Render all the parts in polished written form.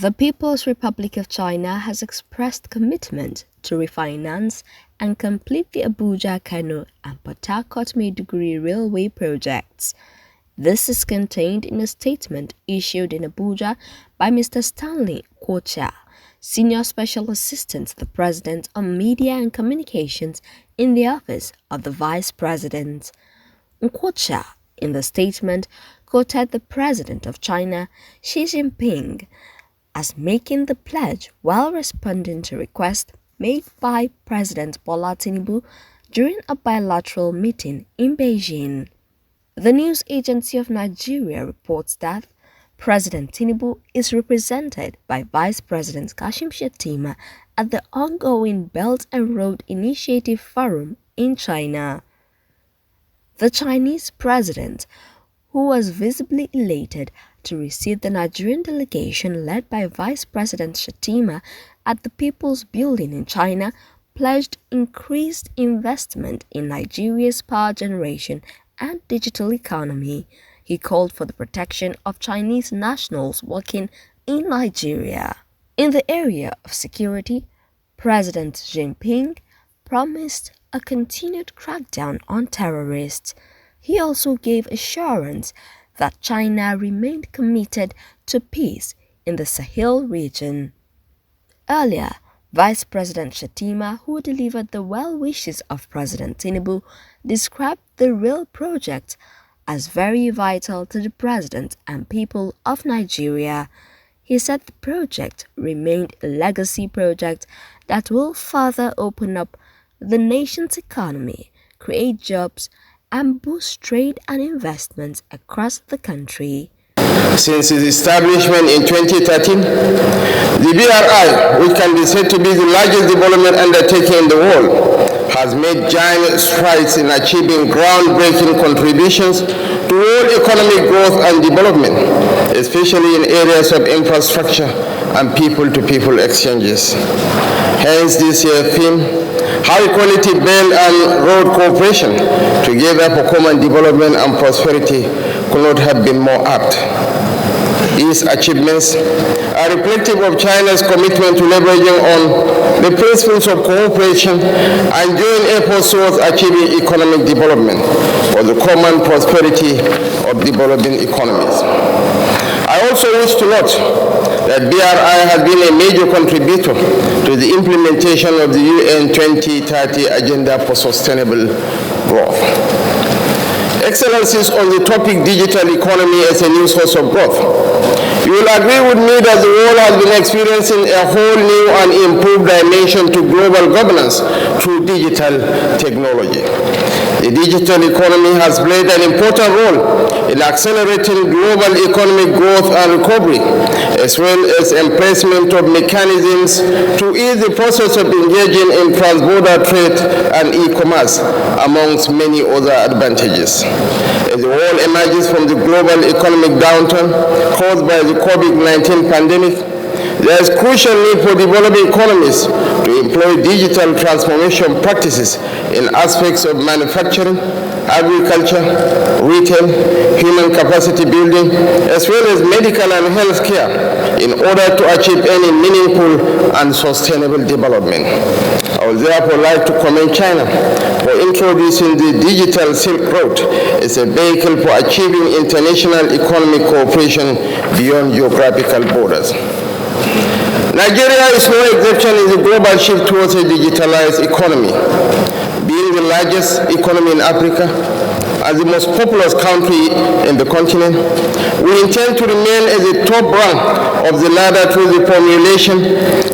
The People's Republic of China has expressed commitment to refinance and complete the Abuja-Kano and Port Harcourt-Maiduguri railway projects. This is contained in a statement issued in Abuja by Mr. Stanley Kocha, Senior Special Assistant to the President on Media and Communications in the Office of the Vice President. Kocha, in the statement, quoted the President of China, Xi Jinping, as making the pledge while responding to requests made by President Bola Tinubu during a bilateral meeting in Beijing. The news agency of Nigeria reports that President Tinubu is represented by Vice President Kashim Shettima at the ongoing Belt and Road Initiative Forum in China. The Chinese president, who was visibly elated to receive the Nigerian delegation led by Vice President Shettima at the People's Building in China, pledged increased investment in Nigeria's power generation and digital economy. He called for the protection of Chinese nationals working in Nigeria. In the area of security, President Xi Jinping promised a continued crackdown on terrorists. He also gave assurance that China remained committed to peace in the Sahel region. Earlier, Vice President Shettima, who delivered the well wishes of President Tinubu, described the rail project as very vital to the President and people of Nigeria. He said the project remained a legacy project that will further open up the nation's economy, create jobs, and boost trade and investments across the country. Since its establishment in 2013, the BRI, which can be said to be the largest development undertaking in the world, has made giant strides in achieving groundbreaking contributions to world economic growth and development, especially in areas of infrastructure and people-to-people exchanges. Hence this year's theme, high-quality rail and road cooperation, together for common development and prosperity, could not have been more apt. These achievements are reflective of China's commitment to leveraging on the principles of cooperation and joint efforts towards achieving economic development for the common prosperity of developing economies. I also wish to note that BRI has been a major contributor to the implementation of the UN 2030 Agenda for Sustainable Growth. Excellencies, on the topic digital economy as a new source of growth, you will agree with me that the world has been experiencing a whole new and improved dimension to global governance through digital technology. The digital economy has played an important role in accelerating global economic growth and recovery, as well as emplacement of mechanisms to ease the process of engaging in transborder trade and e-commerce, amongst many other advantages. As the world emerges from the global economic downturn caused by the COVID-19 pandemic, there is crucial need for developing economies to employ digital transformation practices in aspects of manufacturing, agriculture, retail, human capacity building, as well as medical and health care, in order to achieve any meaningful and sustainable development. I would therefore like to commend China for introducing the digital Silk Road as a vehicle for achieving international economic cooperation beyond geographical borders. Nigeria is no exception in the global shift towards a digitalized economy. Being the largest economy in Africa and the most populous country in the continent, we intend to remain at the top rank of the ladder through the formulation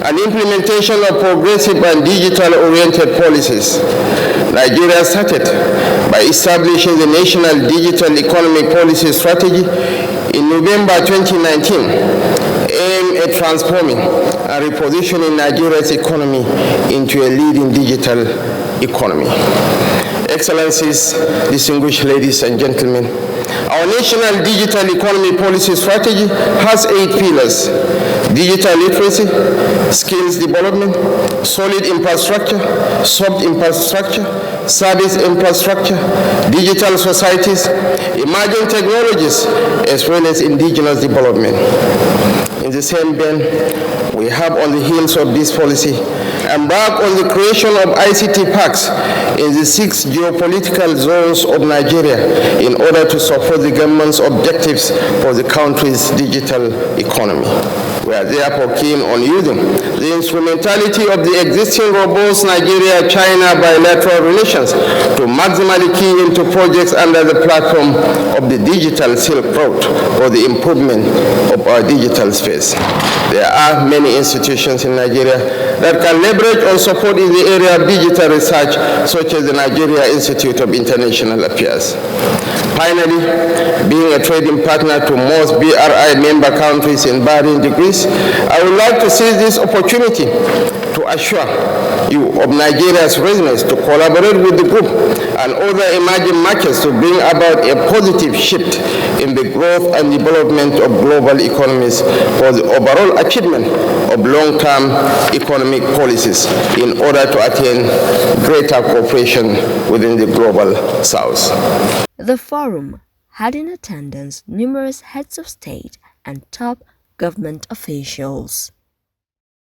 and implementation of progressive and digital-oriented policies. Nigeria started by establishing the National Digital Economic Policy Strategy in November 2019, aimed at transforming and repositioning Nigeria's economy into a leading digital economy. Excellencies, distinguished ladies and gentlemen, our National Digital Economy Policy Strategy has 8 pillars: digital literacy, skills development, solid infrastructure, soft infrastructure, service infrastructure, digital societies, emerging technologies, as well as indigenous development. In the same vein, we have on the heels of this policy embarked on the creation of ICT parks in the 6 geopolitical zones of Nigeria in order to support the government's objectives for the country's digital economy. We are therefore keen on using the instrumentality of the existing robust Nigeria-China bilateral relations to maximally key into projects under the platform of the Digital Silk Road for the improvement of our digital space. There are many institutions in Nigeria that can leverage on support in the area of digital research, such as the Nigeria Institute of International Affairs. Finally, being a trading partner to most BRI member countries in varying degrees, I would like to seize this opportunity to assure you of Nigeria's readiness to collaborate with the group and other emerging markets to bring about a positive shift in the growth and development of global economies for the overall achievement of long-term economic policies in order to attain greater cooperation within the global south. The forum had in attendance numerous heads of state and top government officials.